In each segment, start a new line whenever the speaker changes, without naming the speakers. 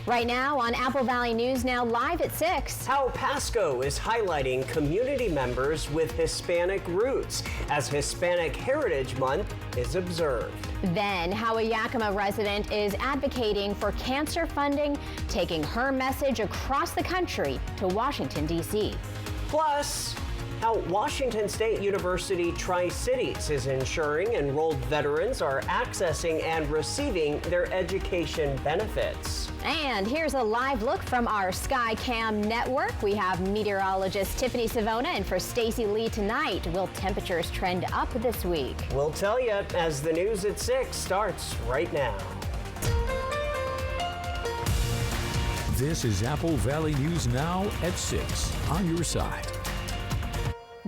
Right now on Apple Valley News Now, live at 6.
How Pasco is highlighting community members with Hispanic roots as Hispanic Heritage Month is observed.
Then, how a Yakima resident is advocating for cancer funding, taking her message across the country to Washington, D.C.
Plus, how Washington State University Tri-Cities is ensuring enrolled veterans are accessing and receiving their education benefits.
And here's a live look from our SkyCam network. We have meteorologist Tiffany Savona, and for Stacy Lee tonight, will temperatures trend up this week?
We'll tell you as the news at 6 starts right now.
This is Apple Valley News Now at 6 on your side.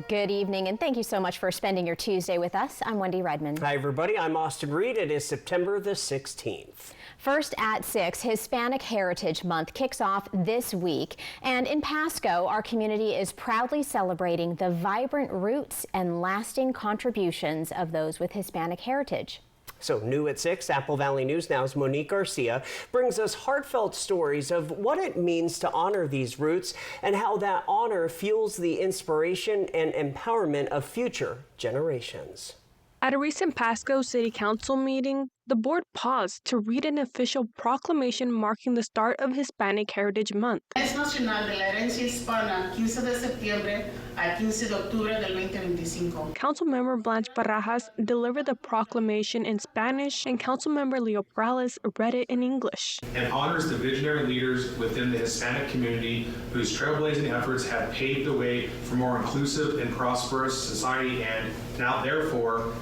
Good evening, and thank you so much for spending your Tuesday with us. I'm Wendy Redmond.
Hi, everybody. I'm Austin Reed. It is September the 16th.
First at 6, Hispanic Heritage Month kicks off this week. And in Pasco, our community is proudly celebrating the vibrant roots and lasting contributions of those with Hispanic heritage.
So new at 6, Apple Valley News Now's Monique Garcia brings us heartfelt stories of what it means to honor these roots and how that honor fuels the inspiration and empowerment of future generations.
At a recent Pasco City Council meeting, the board paused to read an official proclamation marking the start of Hispanic Heritage Month.
Es Nacional de la Herencia Hispana, 15 de septiembre al 15 de octubre del 2025.
Councilmember Blanche Barajas delivered the proclamation in Spanish, and Councilmember Leo Perales read it in English.
And honors the visionary leaders within the Hispanic community whose trailblazing efforts have paved the way for more inclusive and prosperous society, and now therefore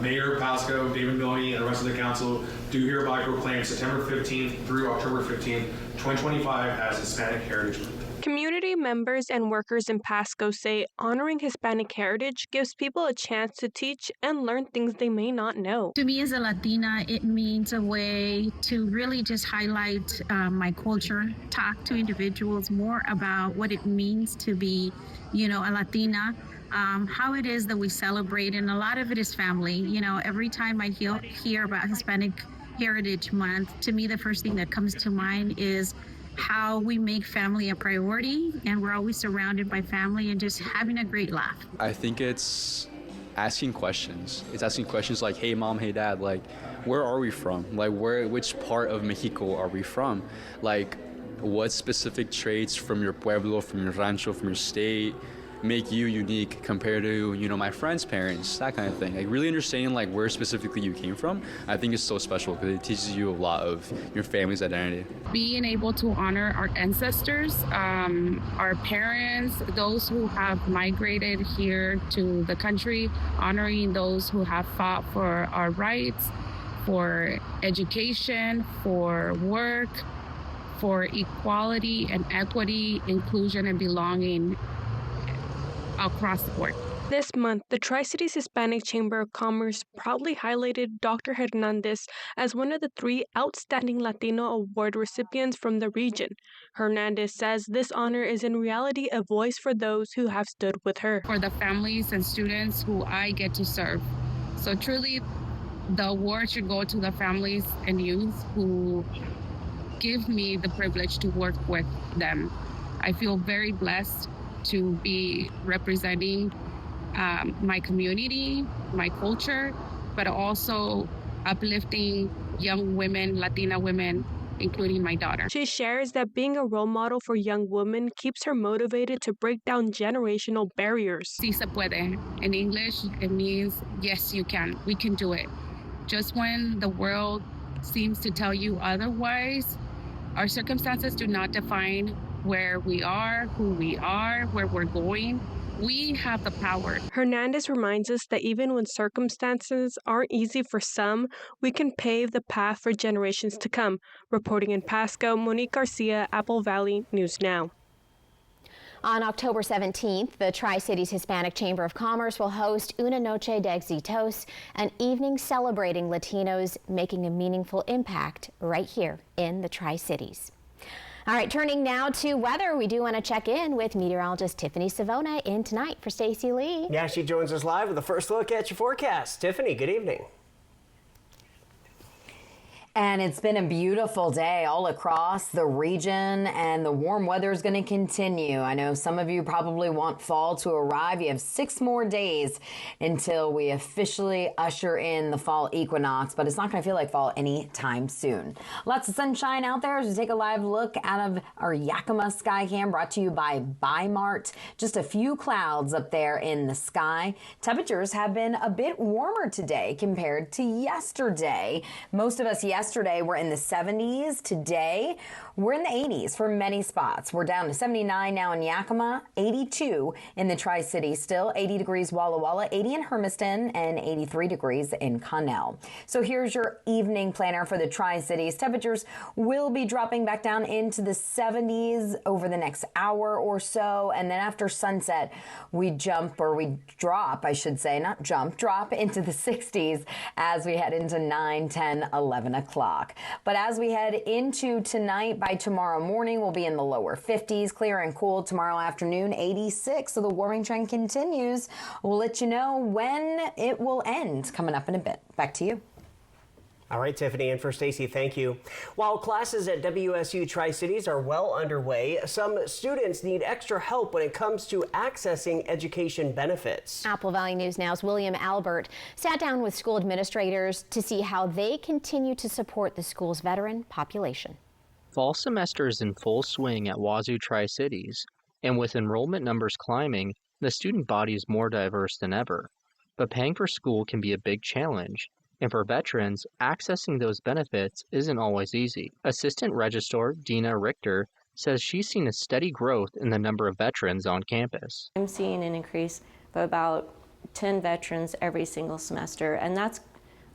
Mayor Pasco, David Milne, and the rest of the council do hereby proclaim September 15th through October 15th, 2025 as Hispanic Heritage Month.
Community members and workers in Pasco say honoring Hispanic heritage gives people a chance to teach and learn things they may not know.
To me as a Latina, it means a way to really just highlight my culture, talk to individuals more about what it means to be, a Latina. How it is that we celebrate, and a lot of it is family. Every time I hear about Hispanic Heritage Month, to me the first thing that comes to mind is how we make family a priority, and we're always surrounded by family and just having a great laugh.
I think it's asking questions. It's asking questions like, hey mom, hey dad, like where are we from? Like which part of Mexico are we from? Like what specific traits from your pueblo, from your rancho, from your state make you unique compared to, my friend's parents, that kind of thing. Like really understanding like where specifically you came from, I think is so special because it teaches you a lot of your family's identity.
Being able to honor our ancestors, our parents, those who have migrated here to the country, honoring those who have fought for our rights, for education, for work, for equality and equity, inclusion and belonging across the board.
This month, the Tri-Cities Hispanic Chamber of Commerce proudly highlighted Dr. Hernandez as one of the 3 outstanding Latino award recipients from the region. Hernandez says this honor is in reality a voice for those who have stood with her.
For the families and students who I get to serve. So truly, the award should go to the families and youth who give me the privilege to work with them. I feel very blessed to be representing my community, my culture, but also uplifting young women, Latina women, including my daughter.
She shares that being a role model for young women keeps her motivated to break down generational barriers.
Si se puede. In English, it means yes, you can. We can do it. Just when the world seems to tell you otherwise, our circumstances do not define where we are, who we are, where we're going. We have the power.
Hernandez reminds us that even when circumstances aren't easy for some, we can pave the path for generations to come. Reporting in Pasco, Monique Garcia, Apple Valley News Now.
On October 17th, the Tri-Cities Hispanic Chamber of Commerce will host Una Noche de Éxitos, an evening celebrating Latinos making a meaningful impact right here in the Tri-Cities. All right, turning now to weather, we do want to check in with meteorologist Tiffany Savona in tonight for Stacy Lee.
Yeah, she joins us live with a first look at your forecast. Tiffany, good evening.
And it's been a beautiful day all across the region, and the warm weather is going to continue. I know some of you probably want fall to arrive. You have 6 more days until we officially usher in the fall equinox, but it's not going to feel like fall anytime soon. Lots of sunshine out there as we take a live look out of our Yakima sky cam, brought to you by Bi-Mart. Just a few clouds up there in the sky. Temperatures have been a bit warmer today compared to yesterday. Most of us yesterday were in the 70s. Today, we're in the 80s for many spots. We're down to 79 now in Yakima, 82 in the Tri-Cities still, 80 degrees Walla Walla, 80 in Hermiston, and 83 degrees in Connell. So here's your evening planner for the Tri-Cities. Temperatures will be dropping back down into the 70s over the next hour or so, and then after sunset, we drop, I should say, not jump, drop into the 60s as we head into 9, 10, 11 o'clock. But as we head into tonight, by tomorrow morning, we'll be in the lower 50s, clear and cool tomorrow afternoon, 86. So the warming trend continues. We'll let you know when it will end coming up in a bit. Back to you.
All right, Tiffany, and for Stacy, thank you. While classes at WSU Tri-Cities are well underway, some students need extra help when it comes to accessing education benefits.
Apple Valley News Now's William Albert sat down with school administrators to see how they continue to support the school's veteran population.
Fall semester is in full swing at Wazoo Tri-Cities, and with enrollment numbers climbing, the student body is more diverse than ever. But paying for school can be a big challenge. And for veterans, accessing those benefits isn't always easy. Assistant Registrar Dina Richter says she's seen a steady growth in the number of veterans on campus.
I'm seeing an increase of about 10 veterans every single semester, and that's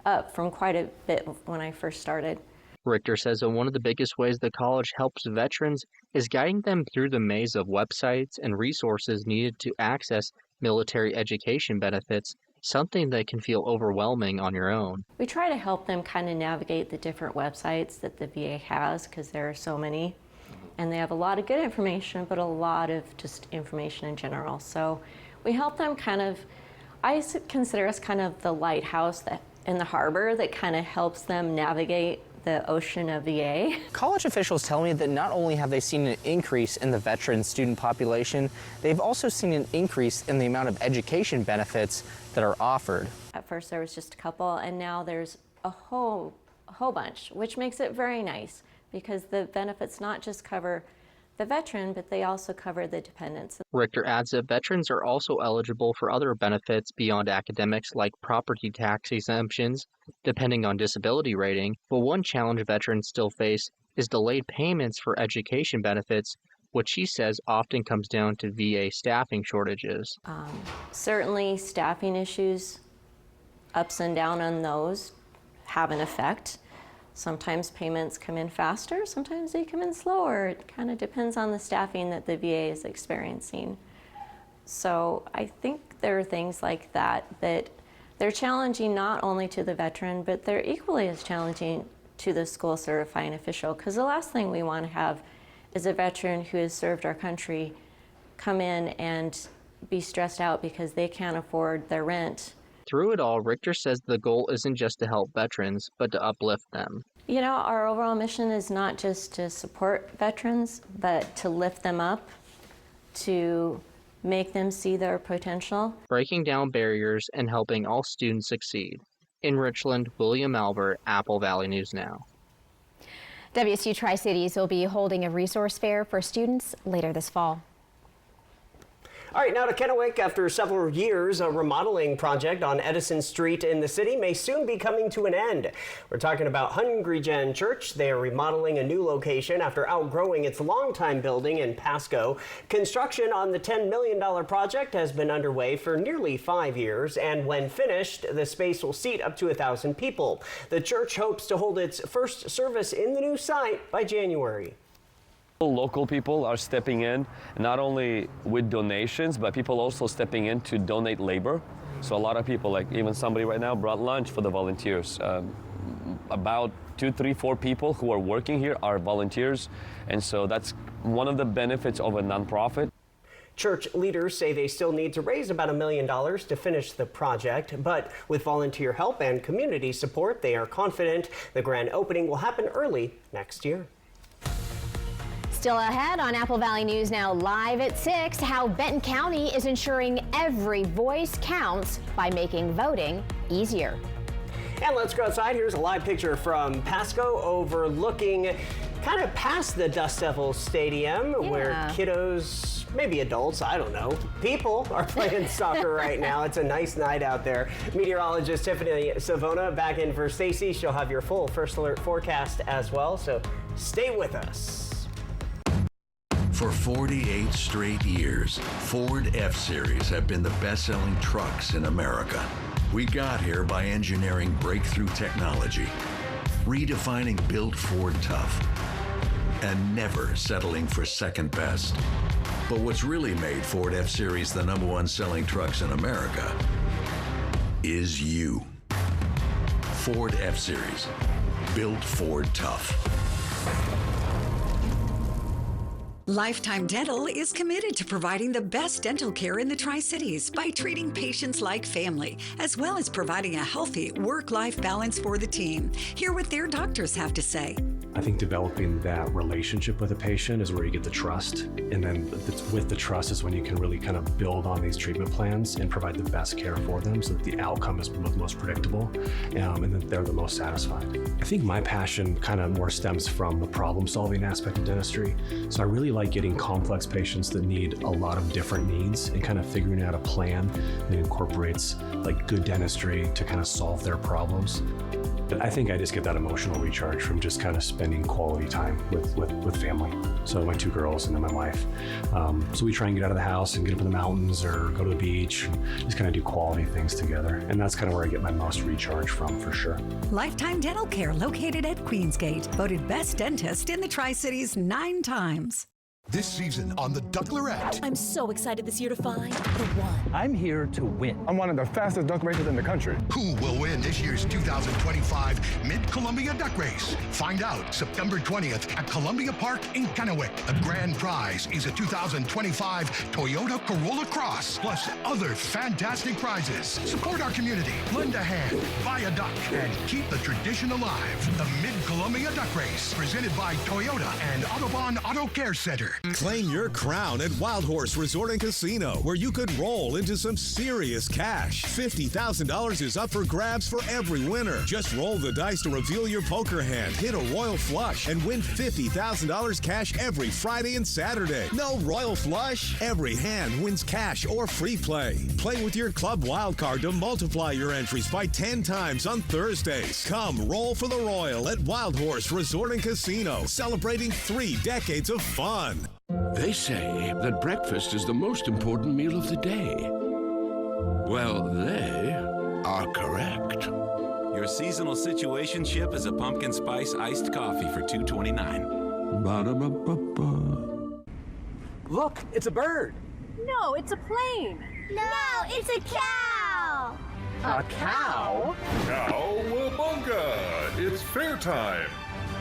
up from quite a bit when I first started.
Richter says that one of the biggest ways the college helps veterans is guiding them through the maze of websites and resources needed to access military education benefits, something that can feel overwhelming on your own.
We try to help them kind of navigate the different websites that the VA has, because there are so many, and they have a lot of good information, but a lot of just information in general. So we help them I consider us kind of the lighthouse in the harbor that kind of helps them navigate the ocean of VA.
College officials tell me that not only have they seen an increase in the veteran student population, they've also seen an increase in the amount of education benefits that are offered.
At first there was just a couple, and now there's a whole bunch, which makes it very nice because the benefits not just cover the veteran, but they also cover the dependents.
Richter adds that veterans are also eligible for other benefits beyond academics like property tax exemptions, depending on disability rating, but one challenge veterans still face is delayed payments for education benefits, which she says often comes down to VA staffing shortages.
Certainly staffing issues, ups and downs on those have an effect. Sometimes payments come in faster, sometimes they come in slower. It kind of depends on the staffing that the VA is experiencing. So I think there are things like that they're challenging not only to the veteran, but they're equally as challenging to the school certifying official, because the last thing we want to have is a veteran who has served our country come in and be stressed out because they can't afford their rent.
Through it all, Richter says the goal isn't just to help veterans, but to uplift them.
You know, our overall mission is not just to support veterans, but to lift them up, to make them see their potential.
Breaking down barriers and helping all students succeed. In Richland, William Albert, Apple Valley News Now.
WSU Tri-Cities will be holding a resource fair for students later this fall.
All right, now to Kennewick. After several years, a remodeling project on Edison Street in the city may soon be coming to an end. We're talking about Hungry Gen Church. They are remodeling a new location after outgrowing its longtime building in Pasco. Construction on the $10 million project has been underway for nearly 5 years, and when finished, the space will seat up to 1,000 people. The church hopes to hold its first service in the new site by January.
Local people are stepping in, not only with donations, but people also stepping in to donate labor. So a lot of people, like even somebody right now, brought lunch for the volunteers. About 2, 3, 4 people who are working here are volunteers, and so that's one of the benefits of a nonprofit.
Church leaders say they still need to raise about $1 million to finish the project, but with volunteer help and community support, they are confident the grand opening will happen early next year.
Still ahead on Apple Valley News Now live at 6, how Benton County is ensuring every voice counts by making voting easier.
And let's go outside. Here's a live picture from Pasco overlooking kind of past the Dust Devils Stadium where kiddos, maybe adults, I don't know, people are playing soccer right now. It's a nice night out there. Meteorologist Tiffany Savona back in for Stacy. She'll have your full First Alert forecast as well, so stay with us.
For 48 straight years, Ford F-Series have been the best-selling trucks in America. We got here by engineering breakthrough technology, redefining Built Ford Tough, and never settling for second best. But what's really made Ford F-Series the #1 selling trucks in America is you. Ford F-Series, Built Ford Tough.
Lifetime Dental is committed to providing the best dental care in the Tri-Cities by treating patients like family, as well as providing a healthy work-life balance for the team. Hear what their doctors have to say.
I think developing that relationship with a patient is where you get the trust. And then with the trust is when you can really kind of build on these treatment plans and provide the best care for them so that the outcome is most predictable and that they're the most satisfied. I think my passion kind of more stems from the problem-solving aspect of dentistry. So I really like getting complex patients that need a lot of different needs and kind of figuring out a plan that incorporates like good dentistry to kind of solve their problems. But I think I just get that emotional recharge from just kind of spending quality time with family. So my 2 girls and then my wife. So we try and get out of the house and get up in the mountains or go to the beach and just kind of do quality things together. And that's kind of where I get my most recharge from, for sure.
Lifetime Dental Care, located at Queensgate, voted best dentist in the Tri-Cities 9 times.
This season on the Ducklerette.
I'm so excited this year to find the one.
I'm here to win.
I'm one of the fastest duck racers in the country.
Who will win this year's 2025 Mid-Columbia Duck Race? Find out September 20th at Columbia Park in Kennewick. The grand prize is a 2025 Toyota Corolla Cross, plus other fantastic prizes. Support our community, lend a hand, buy a duck, and keep the tradition alive. The Mid-Columbia Duck Race, presented by Toyota and Autobahn Auto Care Center.
Claim your crown at Wild Horse Resort and Casino, where you could roll into some serious cash. $50,000 is up for grabs for every winner. Just roll the dice to reveal your poker hand, hit a royal flush, and win $50,000 cash every Friday and Saturday. No royal flush? Every hand wins cash or free play. Play with your club wild card to multiply your entries by 10 times on Thursdays. Come roll for the royal at Wild Horse Resort and Casino, celebrating 3 decades of fun.
They say that breakfast is the most important meal of the day. Well, they are correct.
Your seasonal situationship is a pumpkin spice iced coffee for $2.29.
Ba-da-ba-ba-ba.
Look, it's a bird.
No, it's a plane. No, it's a cow.
A cow?
Cowabunga! It's fair time.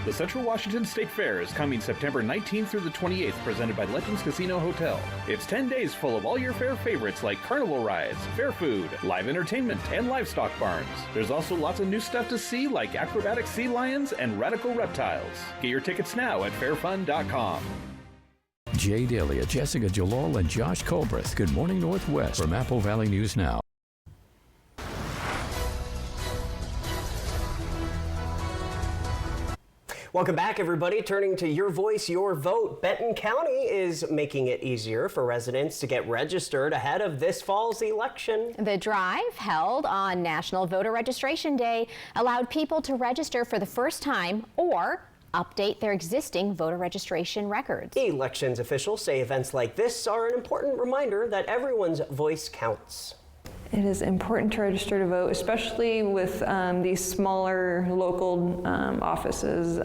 The Central Washington State Fair is coming September 19th through the 28th, presented by Legends Casino Hotel. It's 10 days full of all your fair favorites like carnival rides, fair food, live entertainment, and livestock barns. There's also lots of new stuff to see like acrobatic sea lions and radical reptiles. Get your tickets now at fairfun.com.
Jay Delia, Jessica Jalal, and Josh Colbreth. Good morning, Northwest from Apple Valley News Now.
Welcome back, everybody. Turning to Your Voice, Your Vote, Benton County is making it easier for residents to get registered ahead of this fall's election.
The drive, held on National Voter Registration Day, allowed people to register for the first time or update their existing voter registration records.
Elections officials say events like this are an important reminder that everyone's voice counts.
It is important to register to vote, especially with these smaller local offices.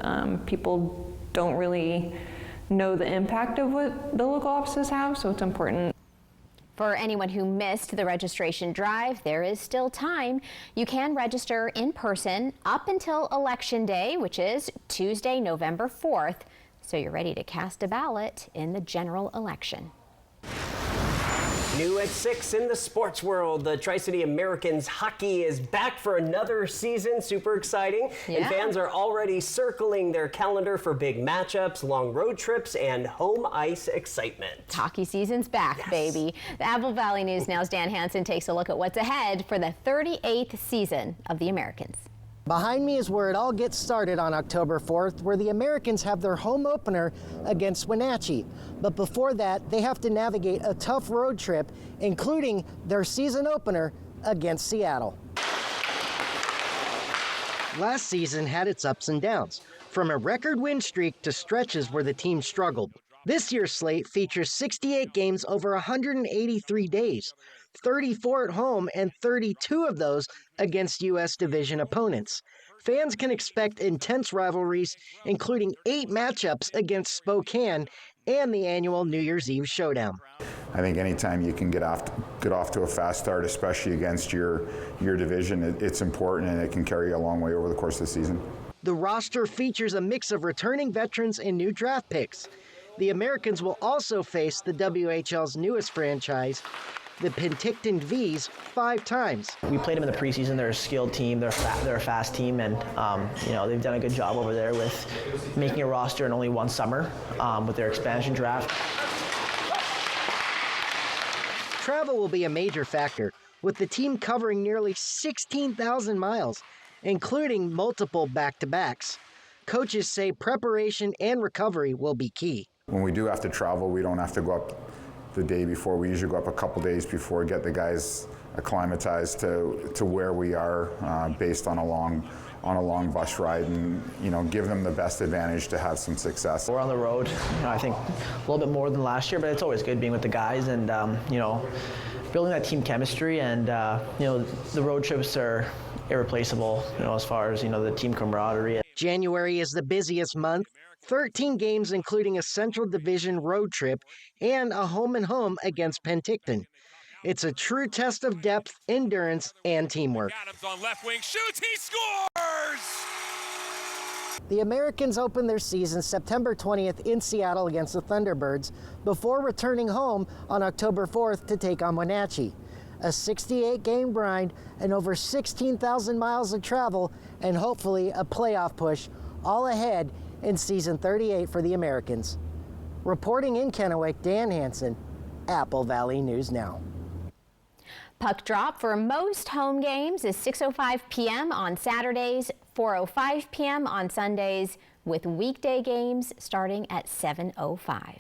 People don't really know the impact of what the local offices have, so it's important.
For anyone who missed the registration drive, there is still time. You can register in person up until Election Day, which is Tuesday, November 4th, so you're ready to cast a ballot in the general election.
New at 6 in the sports world, the Tri-City Americans hockey is back for another season. Super exciting.
Yeah.
And fans are already circling their calendar for big matchups, long road trips, and home ice excitement.
Hockey season's back, baby. The Apple Valley News Now's Dan Hansen takes a look at what's ahead for the 38th season of the Americans.
Behind me is where it all gets started on October 4th, where the Americans have their home opener against Wenatchee. But before that, they have to navigate a tough road trip, including their season opener against Seattle. Last season had its ups and downs, from a record win streak to stretches where the team struggled. This year's slate features 68 games over 183 days, 34 at home and 32 of those against U.S. division opponents. Fans can expect intense rivalries, including 8 matchups against Spokane and the annual New Year's Eve showdown.
I think anytime you can get off to a fast start, especially against your division, it's important, and it can carry you a long way over the course of the season.
The roster features a mix of returning veterans and new draft picks. The Americans will also face the WHL's newest franchise, the Penticton Vs, 5 times.
We played them in the preseason. They're a skilled team. They're a fast team, and they've done a good job over there with making a roster in only one summer with their expansion draft.
Travel will be a major factor, with the team covering nearly 16,000 miles, including multiple back-to-backs. Coaches say preparation and recovery will be key.
When we do have to travel, we don't have to go up the day before. We usually go up a couple days before, get the guys acclimatized to where we are based on a long bus ride, and give them the best advantage to have some success.
We're on the road, I think a little bit more than last year, but it's always good being with the guys and building that team chemistry, and the road trips are irreplaceable, as far as the team camaraderie.
January is the busiest month. 13 games, including a Central Division road trip and a home-and-home against Penticton. It's a true test of depth, endurance, and teamwork.
Adams on left wing shoots, he scores!
The Americans open their season September 20th in Seattle against the Thunderbirds before returning home on October 4th to take on Wenatchee. A 68-game grind and over 16,000 miles of travel, and hopefully a playoff push, all ahead in season 38 for the Americans. Reporting in Kennewick, Dan Hansen, Apple Valley News Now.
Puck drop for most home games is 6:05 p.m. on Saturdays, 4:05 p.m. on Sundays, with weekday games starting at 7:05.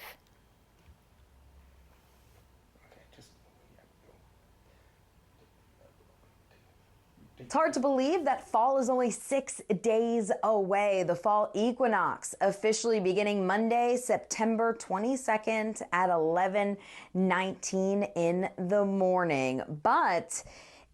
It's hard to believe that fall is only 6 days away. The fall equinox officially beginning Monday, September 22nd at 11:19 in the morning. But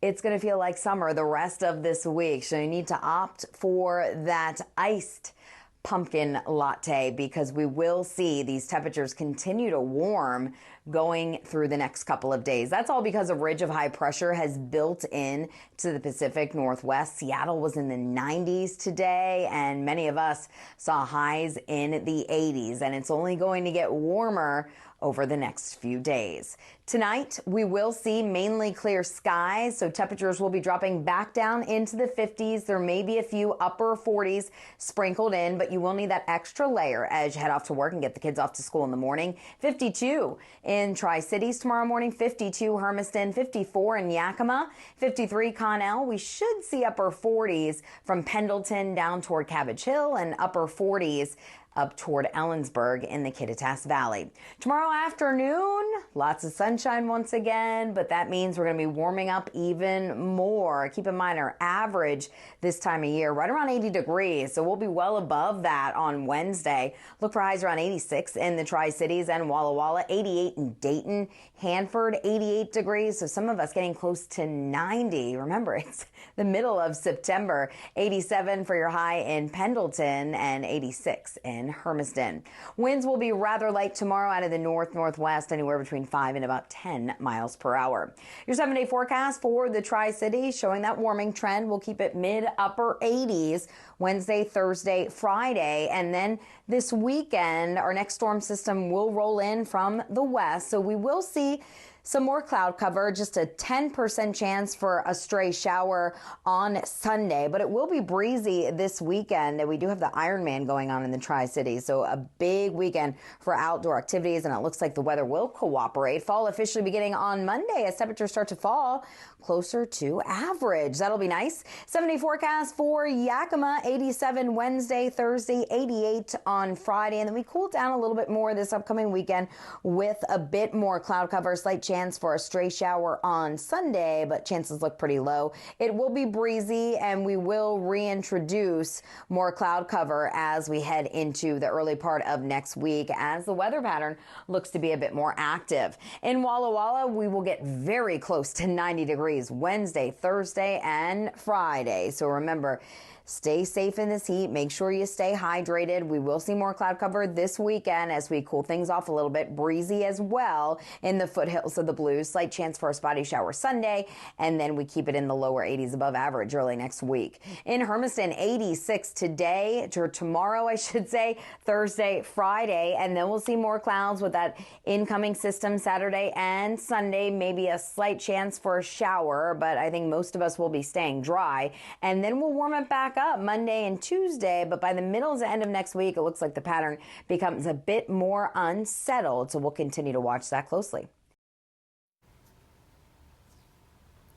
it's going to feel like summer the rest of this week. So you need to opt for that iced pumpkin latte, because we will see these temperatures continue to warm going through the next couple of days. That's all because a ridge of high pressure has built in to the Pacific Northwest. Seattle was in the 90s today, and many of us saw highs in the 80s, and it's only going to get warmer over the next few days. Tonight, we will see mainly clear skies, so temperatures will be dropping back down into the 50s. There may be a few upper 40s sprinkled in, but you will need that extra layer as you head off to work and get the kids off to school in the morning. 52 in Tri-Cities tomorrow morning, 52 Hermiston, 54 in Yakima, 53 Connell. We should see upper 40s from Pendleton down toward Cabbage Hill, and upper 40s up toward Ellensburg in the Kittitas Valley. Tomorrow afternoon, lots of sunshine once again, but that means we're going to be warming up even more. Keep in mind our average this time of year, right around 80 degrees, so we'll be well above that on Wednesday. Look for highs around 86 in the Tri-Cities and Walla Walla, 88 in Dayton, Hanford, 88 degrees, so some of us getting close to 90. Remember, it's the middle of September. 87 for your high in Pendleton and 86 in Hermiston. Winds will be rather light tomorrow out of the north-northwest, anywhere between 5 and about 10 miles per hour. Your 7-day forecast for the Tri-Cities showing that warming trend. Will keep it mid-upper 80s Wednesday, Thursday, Friday, and then this weekend our next storm system will roll in from the west, so we will see Some more cloud cover, just a 10% chance for a stray shower on Sunday, but it will be breezy this weekend. We do have the Ironman going on in the Tri-Cities, so a big weekend for outdoor activities, and it looks like the weather will cooperate. Fall officially beginning on Monday as temperatures start to fall closer to average. That'll be nice. 70 forecast for Yakima, 87 Wednesday, Thursday, 88 on Friday, and then we cool down a little bit more this upcoming weekend with a bit more cloud cover. Slight chance for a stray shower on Sunday, but chances look pretty low. It will be breezy, and we will reintroduce more cloud cover as we head into the early part of next week as the weather pattern looks to be a bit more active. In Walla Walla, we will get very close to 90 degrees Wednesday, Thursday, and Friday. So remember, stay safe in this heat. Make sure you stay hydrated. We will see more cloud cover this weekend as we cool things off a little bit. Breezy as well in the foothills of the Blues. Slight chance for a spotty shower Sunday, and then we keep it in the lower 80s above average early next week. In Hermiston, 86 today, or tomorrow, I should say, Thursday, Friday, and then we'll see more clouds with that incoming system Saturday and Sunday. Maybe a slight chance for a shower, but I think most of us will be staying dry, and then we'll warm it back up Monday and Tuesday, but by the middle to end of next week, it looks like the pattern becomes a bit more unsettled, so we'll continue to watch that closely.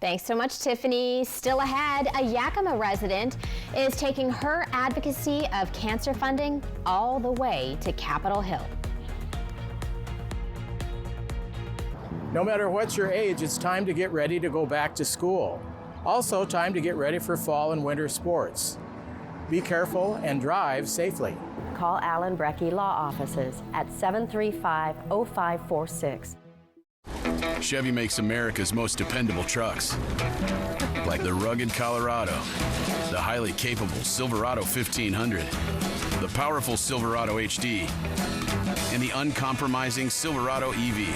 Thanks so much, Tiffany. Still ahead, a Yakima resident is taking her advocacy of cancer funding all the way to Capitol Hill.
No matter what your age, it's time to get ready to go back to school. Also, time to get ready for fall and winter sports. Be careful and drive safely.
Call Allen Brecky Law Offices at 735-0546.
Chevy makes America's most dependable trucks, like the rugged Colorado, the highly capable Silverado 1500, the powerful Silverado HD, and the uncompromising Silverado EV.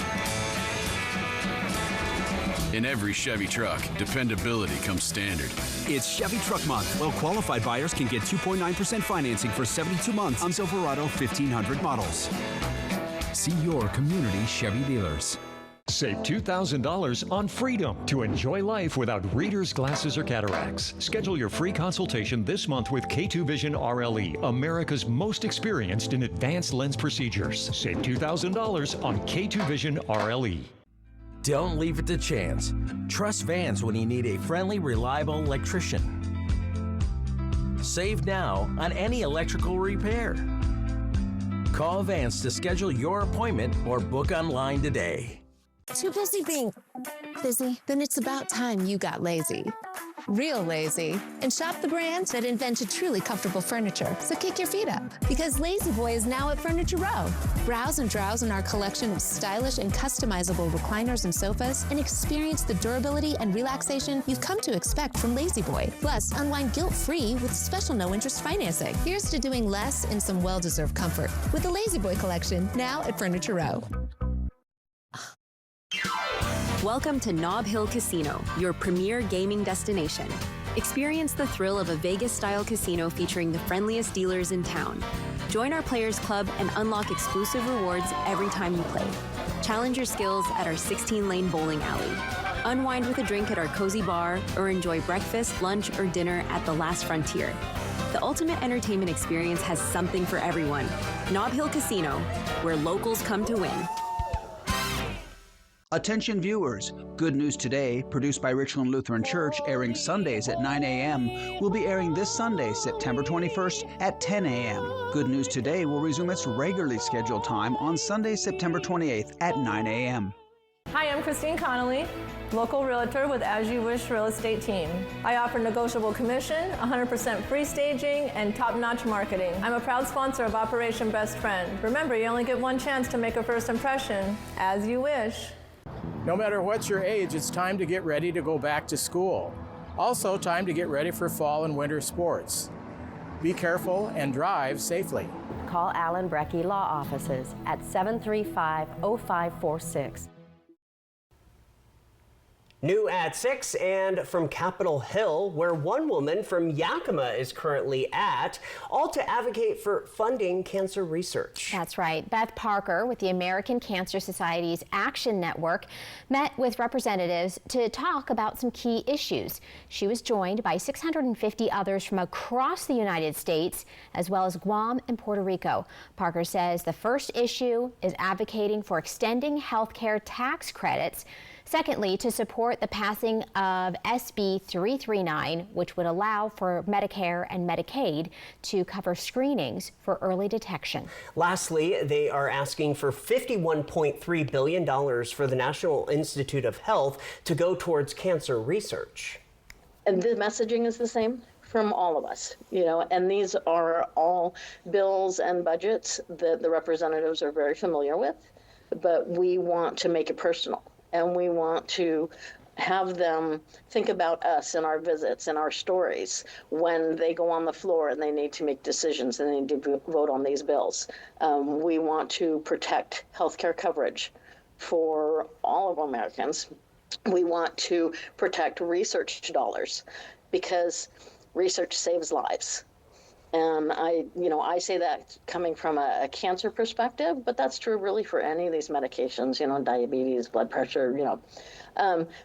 In every Chevy truck, dependability comes standard.
It's Chevy Truck Month. Well-qualified buyers can get 2.9% financing for 72 months on Silverado 1500 models.
See your community Chevy dealers.
Save $2,000 on Freedom to enjoy life without readers, glasses, or cataracts. Schedule your free consultation this month with K2 Vision RLE, America's most experienced in advanced lens procedures. Save $2,000 on K2 Vision RLE.
Don't leave it to chance. Trust Vans when you need a friendly, reliable electrician. Save now on any electrical repair. Call Vans to schedule your appointment or book online today.
Too busy being busy? Then it's about time you got lazy. Real lazy. And shop the brands that invented truly comfortable furniture. So kick your feet up, because Lazy Boy is now at Furniture Row. Browse and drowse in our collection of stylish and customizable recliners and sofas, and experience the durability and relaxation you've come to expect from Lazy Boy. Plus, unwind guilt-free with special no-interest financing. Here's to doing less in some well-deserved comfort with the Lazy Boy collection, now at Furniture Row.
Welcome to Nob Hill Casino, your premier gaming destination. Experience the thrill of a Vegas-style casino featuring the friendliest dealers in town. Join our Players Club and unlock exclusive rewards every time you play. Challenge your skills at our 16-lane bowling alley. Unwind with a drink at our cozy bar, or enjoy breakfast, lunch, or dinner at the Last Frontier. The ultimate entertainment experience has something for everyone. Nob Hill Casino, where locals come to win.
Attention viewers, Good News Today, produced by Richland Lutheran Church, airing Sundays at 9 a.m., will be airing this Sunday, September 21st at 10 a.m. Good News Today will resume its regularly scheduled time on Sunday, September 28th at 9 a.m.
Hi, I'm Christine Connolly, local realtor with As You Wish Real Estate Team. I offer negotiable commission, 100% free staging, and top-notch marketing. I'm a proud sponsor of Operation Best Friend. Remember, you only get one chance to make a first impression. As you wish.
No matter what your age, it's time to get ready to go back to school. Also, time to get ready for fall and winter sports. Be careful and drive safely.
Call Allen Brecky Law Offices at 735-0546.
New at 6, and from Capitol Hill, where one woman from Yakima is currently at, all to advocate for funding cancer research.
That's right. Beth Parker with the American Cancer Society's Action Network met with representatives to talk about some key issues. She was joined by 650 others from across the United States, as well as Guam and Puerto Rico. Parker says the first issue is advocating for extending health care tax credits. Secondly, to support the passing of SB 339, which would allow for Medicare and Medicaid to cover screenings for early detection.
Lastly, they are asking for $51.3 billion for the National Institute of Health to go towards cancer research.
And the messaging is the same from all of us, and these are all bills and budgets that the representatives are very familiar with, but we want to make it personal. And we want to have them think about us and our visits and our stories when they go on the floor and they need to make decisions and they need to vote on these bills. We want to protect healthcare coverage for all of Americans. We want to protect research dollars because research saves lives. And I say that coming from a cancer perspective, but that's true really for any of these medications, diabetes, blood pressure,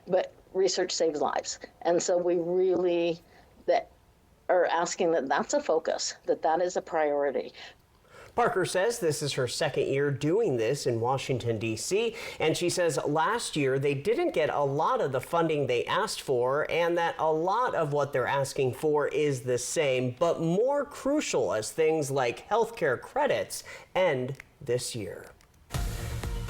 but research saves lives. And so we really are asking that that's a focus, that is a priority.
Parker says this is her second year doing this in Washington, D.C., and she says last year they didn't get a lot of the funding they asked for, and that a lot of what they're asking for is the same, but more crucial as things like healthcare credits end this year.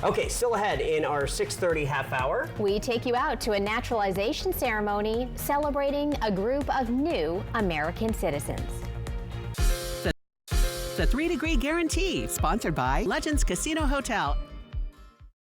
Okay, still ahead in our 6:30 half hour.
We take you out to a naturalization ceremony celebrating a group of new American citizens.
The 3-Degree Guarantee, sponsored by Legends Casino Hotel.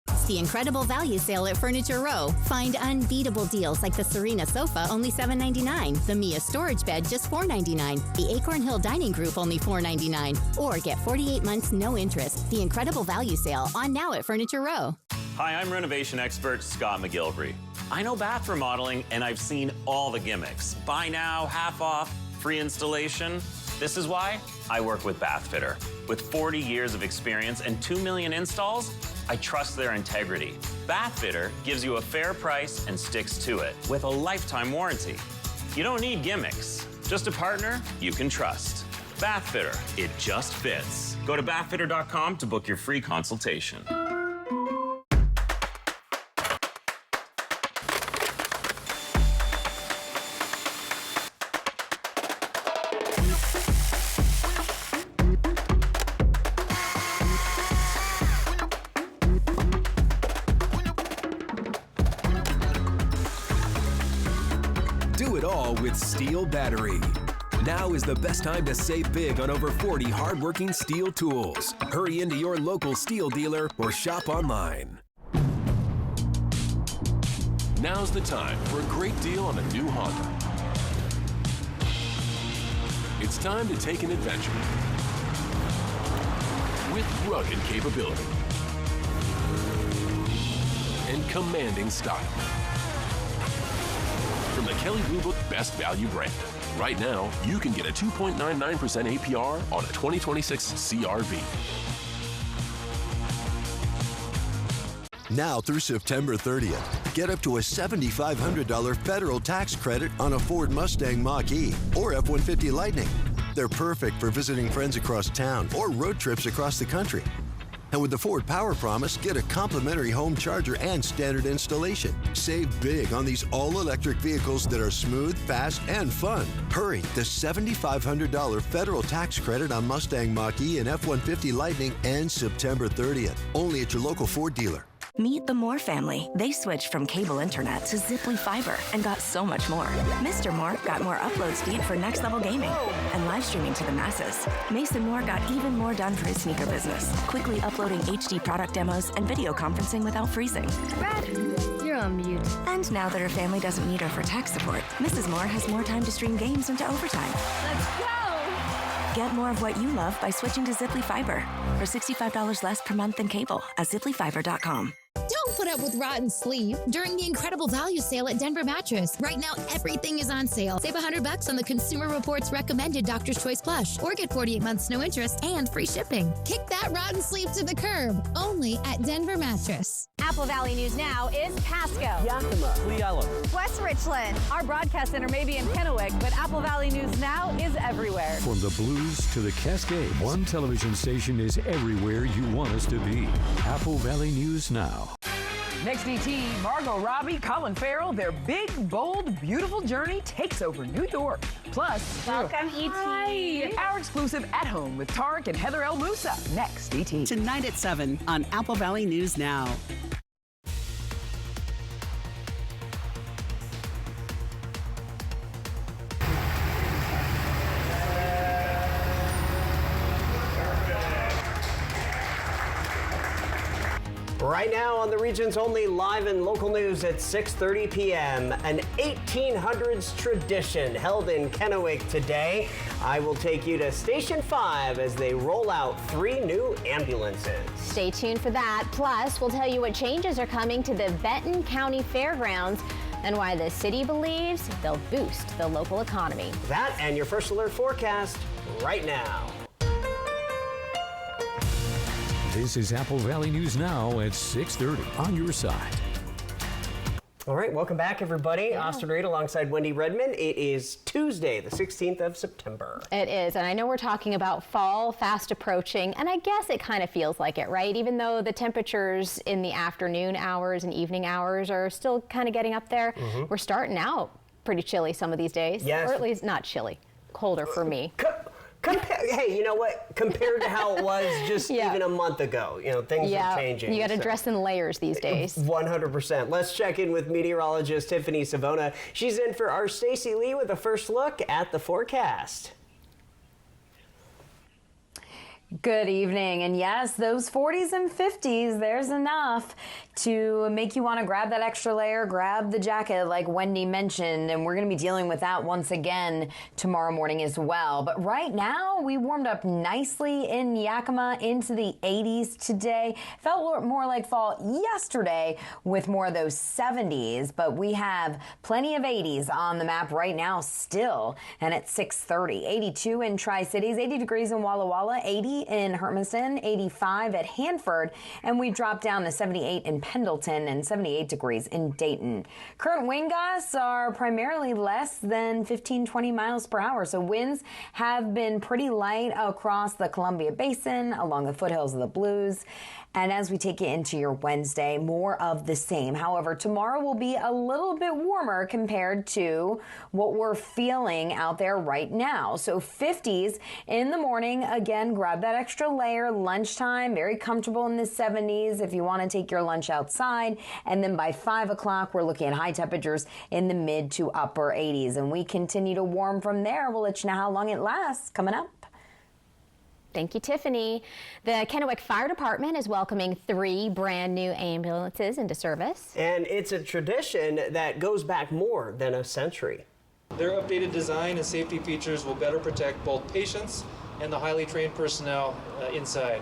It's the incredible value sale at Furniture Row. Find unbeatable deals like the Serena sofa, only $7.99. The Mia storage bed, just $4.99. The Acorn Hill Dining Group, only $4.99. Or get 48 months, no interest. The incredible value sale on now at Furniture Row.
Hi, I'm renovation expert Scott McGilvery. I know bath remodeling, and I've seen all the gimmicks. Buy now, half off, free installation. This is why I work with Bathfitter. With 40 years of experience and 2 million installs, I trust their integrity. Bathfitter gives you a fair price and sticks to it with a lifetime warranty. You don't need gimmicks, just a partner you can trust. Bathfitter, it just fits. Go to bathfitter.com to book your free consultation.
With Steel Battery. Now is the best time to save big on over 40 hardworking Steel tools. Hurry into your local Steel dealer or shop online.
Now's the time for a great deal on a new Honda. It's time to take an adventure with rugged capability and commanding style. From the Kelley Blue Book Best Value brand. Right now, you can get a 2.99% APR on a 2026 CR-V.
Now through September 30th, get up to a $7,500 federal tax credit on a Ford Mustang Mach-E or F-150 Lightning. They're perfect for visiting friends across town or road trips across the country. And with the Ford Power Promise, get a complimentary home charger and standard installation. Save big on these all-electric vehicles that are smooth, fast, and fun. Hurry, the $7,500 federal tax credit on Mustang Mach-E and F-150 Lightning ends September 30th. Only at your local Ford dealer.
Meet the Moore family. They switched from cable internet to Ziply Fiber and got so much more. Mr. Moore got more upload speed for next-level gaming and live streaming to the masses. Mason Moore got even more done for his sneaker business, quickly uploading HD product demos and video conferencing without freezing.
Brad, you're on mute.
And now that her family doesn't need her for tech support, Mrs. Moore has more time to stream games into overtime.
Let's go!
Get more of what you love by switching to Ziply Fiber for $65 less per month than cable at ziplyfiber.com.
Don't put up with rotten sleep during the incredible value sale at Denver Mattress. Right now, everything is on sale. Save $100 on the Consumer Reports recommended Doctor's Choice Plush, or get 48 months no interest and free shipping. Kick that rotten sleep to the curb. Only at Denver Mattress.
Apple Valley News Now is Pasco,
Yakima,
Lee Island,
West Richland. Our broadcast center may be in Kennewick, but Apple Valley News Now is everywhere.
From the Blues to the Cascades, one television station is everywhere you want us to be. Apple Valley News Now.
Next ET, Margot Robbie, Colin Farrell, their big, bold, beautiful journey takes over New York. Plus,
welcome ET.
Hi, our exclusive At Home with Tarek and Heather El Moussa. Next ET.
Tonight at 7 on Apple Valley News Now.
Right now on the region's only live and local news at 6:30 p.m., an 1800s tradition held in Kennewick today. I will take you to Station 5 as they roll out 3 new ambulances.
Stay tuned for that. Plus, we'll tell you what changes are coming to the Benton County Fairgrounds and why the city believes they'll boost the local economy.
That and your First Alert forecast right now.
This is Apple Valley News Now at 6:30 on your side.
All right, welcome back, everybody. Austin Reed alongside Wendy Redmond. It is Tuesday, the 16th of September.
It is, and I know we're talking about fall fast approaching, and I guess it kind of feels like it, right? Even though the temperatures in the afternoon hours and evening hours are still kind of getting up there, we're starting out pretty chilly some of these days.
Yes.
Or at least not chilly, colder for me.
Hey, you know what? Compared to how it was just even a month ago, things are changing.
You got to dress in layers these days.
100%. Let's check in with meteorologist Tiffany Savona. She's in for our Stacey Lee with a first look at the forecast.
Good evening. And yes, those 40s and 50s, there's enough to make you want to grab that extra layer, grab the jacket like Wendy mentioned, and we're going to be dealing with that once again tomorrow morning as well. But right now, we warmed up nicely in Yakima into the 80s today. Felt more like fall yesterday with more of those 70s, but we have plenty of 80s on the map right now still, and at 6:30. 82 in Tri-Cities, 80 degrees in Walla Walla, 80 in Hermiston, 85 at Hanford, and we dropped down to 78 in Pendleton and 78 degrees in Dayton. Current wind gusts are primarily less than 15-20 miles per hour, so winds have been pretty light across the Columbia Basin, along the foothills of the Blues. And as we take you into your Wednesday, more of the same. However, tomorrow will be a little bit warmer compared to what we're feeling out there right now. So 50s in the morning. Again, grab that extra layer. Lunchtime, very comfortable in the 70s if you want to take your lunch outside. And then by 5 o'clock, we're looking at high temperatures in the mid to upper 80s. And we continue to warm from there. We'll let you know how long it lasts coming up.
Thank you, Tiffany. The Kennewick Fire Department is welcoming 3 brand new ambulances into service.
And it's a tradition that goes back more than a century.
Their updated design and safety features will better protect both patients and the highly trained personnel inside.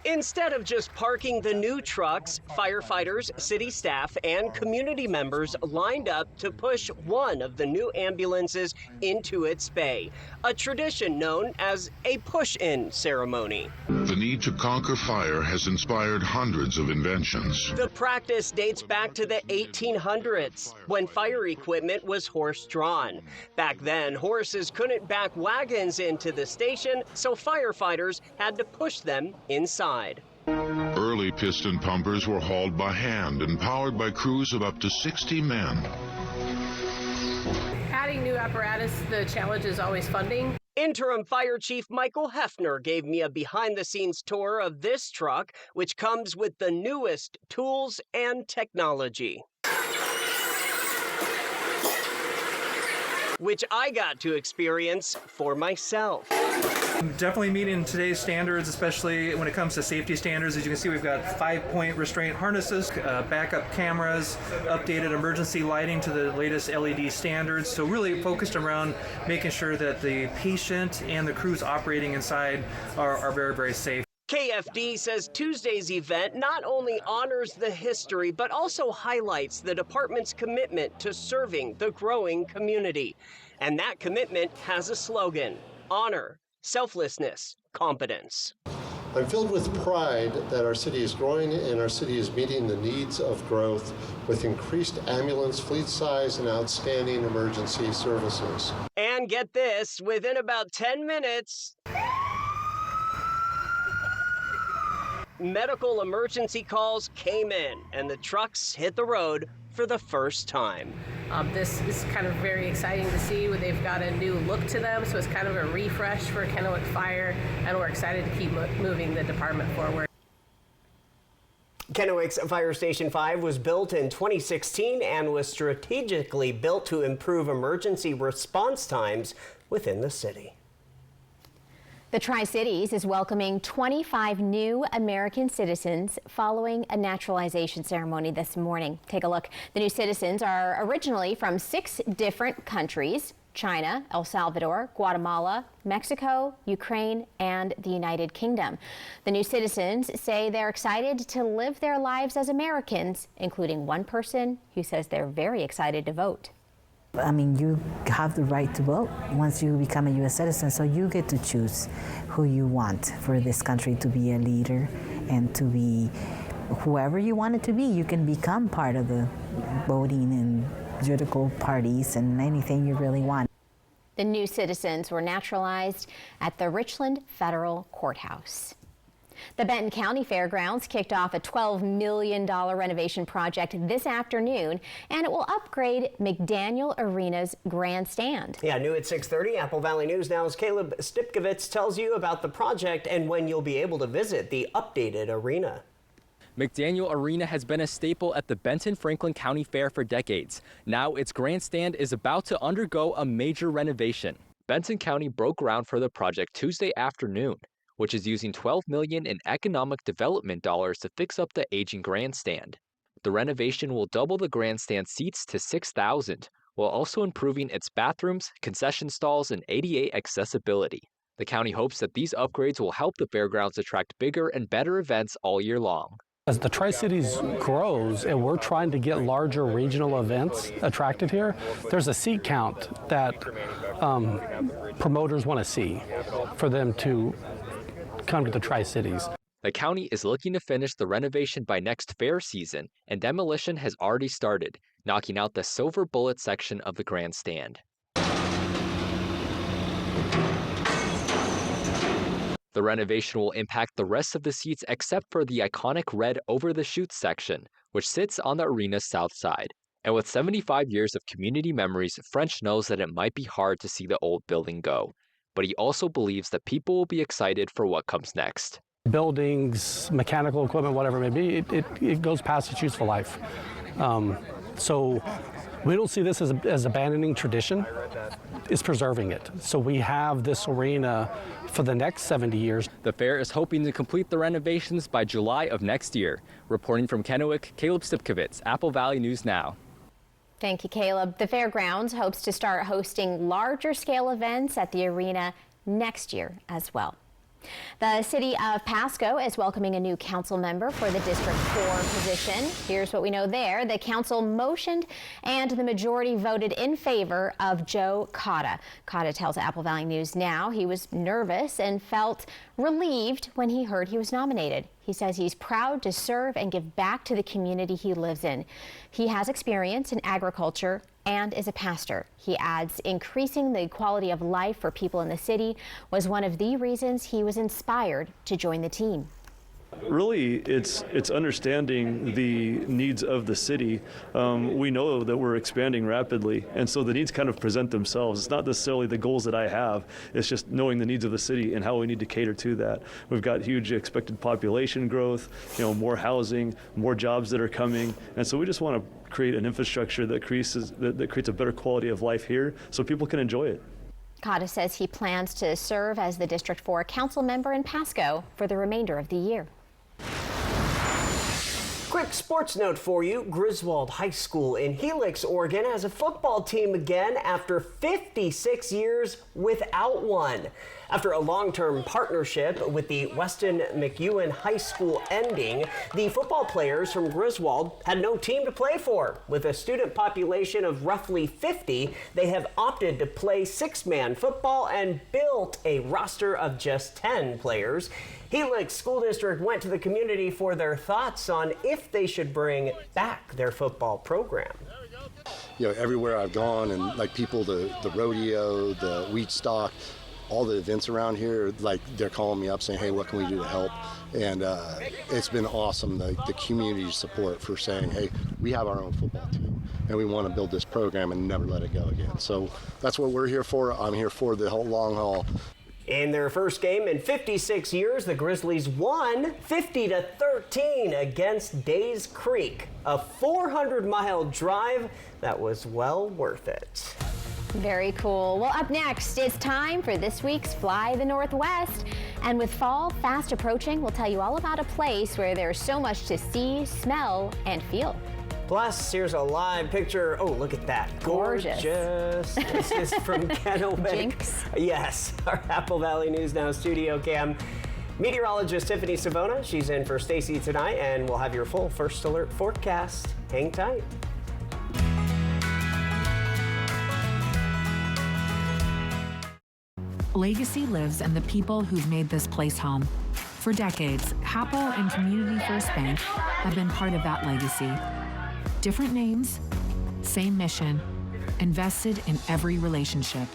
Instead of just parking the new trucks, firefighters, city staff, and community members lined up to push one of the new ambulances into its bay, a tradition known as a push-in ceremony.
The need to conquer fire has inspired hundreds of inventions.
The practice dates back to the 1800s, when fire equipment was horse-drawn. Back then, horses couldn't back wagons into the station, so firefighters had to push them inside.
Early piston pumpers were hauled by hand and powered by crews of up to 60 men.
Adding new apparatus, the challenge is always funding.
Interim Fire Chief Michael Hefner gave me a behind-the-scenes tour of this truck, which comes with the newest tools and technology. which I got to experience for myself.
Definitely meeting today's standards, especially when it comes to safety standards. As you can see, we've got 5-point restraint harnesses, backup cameras, updated emergency lighting to the latest LED standards. So really focused around making sure that the patient and the crews operating inside are very, very safe.
KFD says Tuesday's event not only honors the history, but also highlights the department's commitment to serving the growing community. And that commitment has a slogan: honor, selflessness, competence.
I'm filled with pride that our city is growing and our city is meeting the needs of growth with increased ambulance fleet size and outstanding emergency services.
And get this, within about 10 minutes, medical emergency calls came in and the trucks hit the road for the first time.
This is kind of very exciting to see. They've got a new look to them, so it's kind of a refresh for Kennewick Fire, and we're excited to keep moving the department forward.
Kennewick's Fire Station 5 was built in 2016 and was strategically built to improve emergency response times within the city.
The Tri-Cities is welcoming 25 new American citizens following a naturalization ceremony this morning. Take a look. The new citizens are originally from 6 different countries: China, El Salvador, Guatemala, Mexico, Ukraine, and the United Kingdom. The new citizens say they're excited to live their lives as Americans, including one person who says they're very excited to vote.
I mean, you have the right to vote once you become a U.S. citizen, so you get to choose who you want for this country to be a leader and to be whoever you want it to be. You can become part of the voting and political parties and anything you really want.
The new citizens were naturalized at the Richland Federal Courthouse. The Benton County Fairgrounds kicked off a $12 million renovation project this afternoon, and it will upgrade McDaniel Arena's grandstand.
Yeah, new at 6:30, Apple Valley News Now's Caleb Stipkovitz tells you about the project and when you'll be able to visit the updated arena.
McDaniel Arena has been a staple at the Benton-Franklin County Fair for decades. Now its grandstand is about to undergo a major renovation. Benton County broke ground for the project Tuesday afternoon, which is using $12 million in economic development dollars to fix up the aging grandstand. The renovation will double the grandstand seats to 6,000, while also improving its bathrooms, concession stalls, and ADA accessibility. The county hopes that these upgrades will help the fairgrounds attract bigger and better events all year long.
As the Tri-Cities grows and we're trying to get larger regional events attracted here, there's a seat count that promoters want to see for them to come to the Tri-Cities.
The county is looking to finish the renovation by next fair season, and demolition has already started, knocking out the silver bullet section of the grandstand. The renovation will impact the rest of the seats except for the iconic red over-the-chutes section, which sits on the arena's south side. And with 75 years of community memories, French knows that it might be hard to see the old building go. But he also believes that people will be excited for what comes next.
Buildings, mechanical equipment, whatever it may be, it goes past its useful life. So we don't see this as abandoning tradition. It's preserving it. So we have this arena for the next 70 years.
The fair is hoping to complete the renovations by July of next year. Reporting from Kennewick, Caleb Stipkovitz, Apple Valley News Now.
Thank you, Caleb. The fairgrounds hopes to start hosting larger scale events at the arena next year as well. The city of Pasco is welcoming a new council member for the District 4 position. Here's what we know there. The council motioned and the majority voted in favor of Joe Cotta. Cotta tells Apple Valley News Now he was nervous and felt relieved when he heard he was nominated. He says he's proud to serve and give back to the community he lives in. He has experience in agriculture and is a pastor. He adds increasing the quality of life for people in the city was one of the reasons he was inspired to join the team.
Really, it's understanding the needs of the city. We know that we're expanding rapidly, and so the needs kind of present themselves. It's not necessarily the goals that I have. It's just knowing the needs of the city and how we need to cater to that. We've got huge expected population growth, more housing, more jobs that are coming, and so we just want to create an infrastructure that creates a better quality of life here so people can enjoy it.
Cotta says he plans to serve as the District 4 council member in Pasco for the remainder of the year.
Quick sports note for you. Griswold High School in Helix, Oregon has a football team again after 56 years without one. After a long-term partnership with the Weston McEwen High School ending, the football players from Griswold had no team to play for. With a student population of roughly 50, they have opted to play six-man football and built a roster of just 10 players. Helix School District went to the community for their thoughts on if they should bring back their football program.
Everywhere I've gone, and like people, the rodeo, the wheat stock, all the events around here, like they're calling me up saying, hey, what can we do to help? And it's been awesome, the community support for saying, hey, we have our own football team and we want to build this program and never let it go again. So that's what we're here for. I'm here for the whole long haul.
In their first game in 56 years, the Grizzlies won 50-13 against Days Creek, a 400-mile drive that was well worth it.
Very cool. Well, up next, it's time for this week's Fly the Northwest. And with fall fast approaching, we'll tell you all about a place where there's so much to see, smell, and feel.
Plus, here's a live picture. Oh, look at that. Gorgeous. This is from Kennewick.
Jinx.
Yes, our Apple Valley News Now studio cam. Meteorologist Tiffany Savona, she's in for Stacy tonight, and we'll have your full first alert forecast. Hang tight.
Legacy lives in the people who've made this place home. For decades, Hapo and Community First Bank have been part of that legacy. Different names, same mission, invested in every relationship.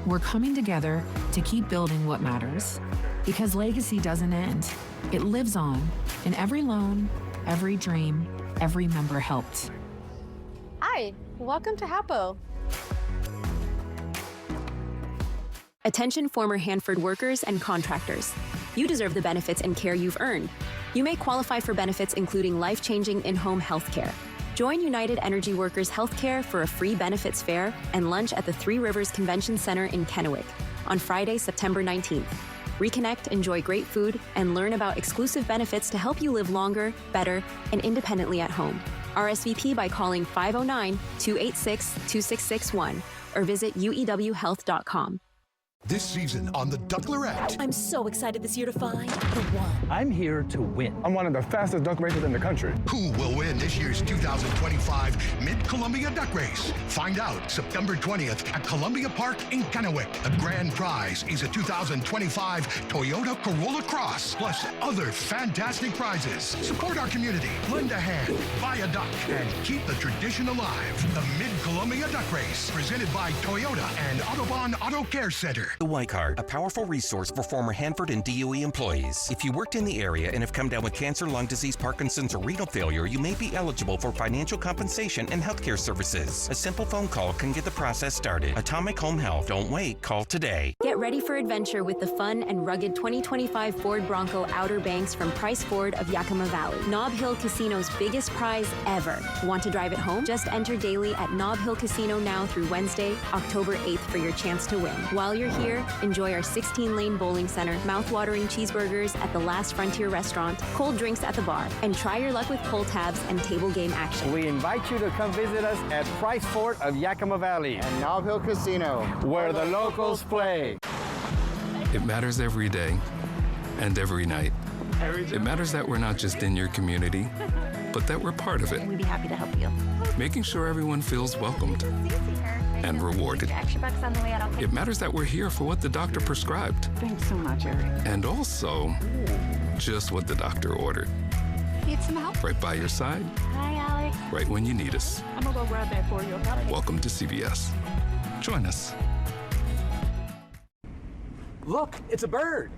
We're coming together to keep building what matters. Because legacy doesn't end. It lives on in every loan, every dream, every member helped.
Hi, welcome to Hapo.
Attention former Hanford workers and contractors. You deserve the benefits and care you've earned. You may qualify for benefits including life-changing in-home health care. Join United Energy Workers Healthcare for a free benefits fair and lunch at the Three Rivers Convention Center in Kennewick on Friday, September 19th. Reconnect, enjoy great food, and learn about exclusive benefits to help you live longer, better, and independently at home. RSVP by calling 509-286-2661 or visit uewhealth.com.
This season on The Ducklerette.
I'm so excited this year to find the one.
I'm here to win. I'm one of the fastest duck racers in the country.
Who will win this year's 2025 Mid-Columbia Duck Race? Find out September 20th at Columbia Park in Kennewick. The grand prize is a 2025 Toyota Corolla Cross, plus other fantastic prizes. Support our community, lend a hand, buy a duck, and keep the tradition alive. The Mid-Columbia Duck Race, presented by Toyota and Autobahn Auto Care Center.
The Y Card, a powerful resource for former Hanford and DOE employees. If you worked in the area and have come down with cancer, lung disease, Parkinson's, or renal failure, you may be eligible for financial compensation and healthcare services. A simple phone call can get the process started. Atomic Home Health. Don't wait. Call today.
Get ready for adventure with the fun and rugged 2025 Ford Bronco Outer Banks from Price Ford of Yakima Valley. Nob Hill Casino's biggest prize ever. Want to drive it home? Just enter daily at Nob Hill Casino now through Wednesday, October 8th for your chance to win. While you're here, enjoy our 16-lane bowling center, mouth-watering cheeseburgers at the Last Frontier restaurant, cold drinks at the bar, and try your luck with pull tabs and table game action.
We invite you to come visit us at Price Fort of Yakima Valley and Nob Hill Casino, where the locals play.
It matters every day and every night. It matters that we're not just in your community, but that we're part of it.
We'd be happy to help you.
Making sure everyone feels welcomed and rewarded. It matters that we're here for what the doctor prescribed.
Thanks so much, Eric.
And also, just what the doctor ordered.
Need some help?
Right by your side.
Hi, Alex.
Right when you need us.
I'm gonna go grab that for you.
Welcome to CVS. Join us.
Look, it's a bird.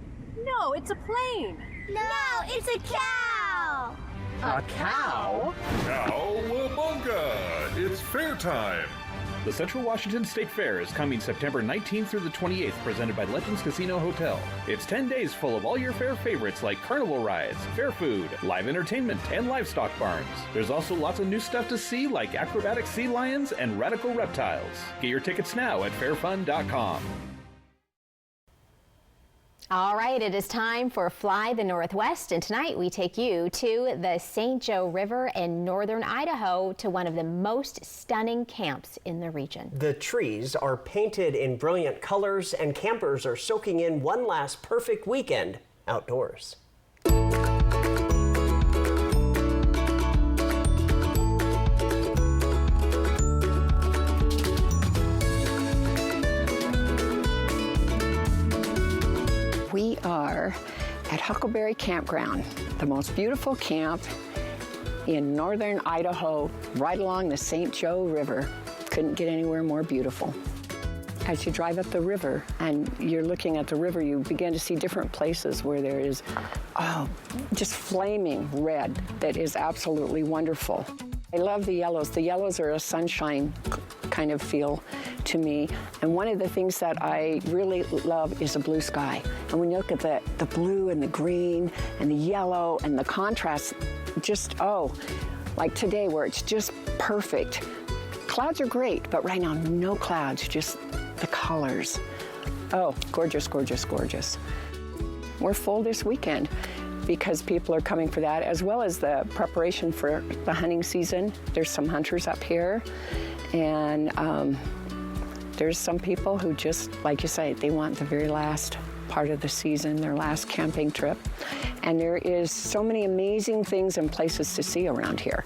No, it's a plane.
No, it's a cow!
A cow?
Cowabunga! It's fair time!
The Central Washington State Fair is coming September 19th through the 28th, presented by Legends Casino Hotel. It's 10 days full of all your fair favorites like carnival rides, fair food, live entertainment, and livestock barns. There's also lots of new stuff to see like acrobatic sea lions and radical reptiles. Get your tickets now at fairfun.com.
All right, it is time for Fly the Northwest, and tonight we take you to the St. Joe River in northern Idaho to one of the most stunning camps in the region.
The trees are painted in brilliant colors, and campers are soaking in one last perfect weekend outdoors.
We are at Huckleberry Campground, the most beautiful camp in northern Idaho, right along the St. Joe River. Couldn't get anywhere more beautiful. As you drive up the river and you're looking at the river, you begin to see different places where there is, just flaming red that is absolutely wonderful. I love the yellows. The yellows are a sunshine kind of feel to me. And one of the things that I really love is a blue sky. And when you look at the blue and the green and the yellow and the contrast, just, like today where it's just perfect. Clouds are great, but right now, no clouds, just the colors. Oh, gorgeous, gorgeous, gorgeous. We're full this weekend because people are coming for that, as well as the preparation for the hunting season. There's some hunters up here, and there's some people who just, like you say, they want the very last part of the season, their last camping trip. And there is so many amazing things and places to see around here.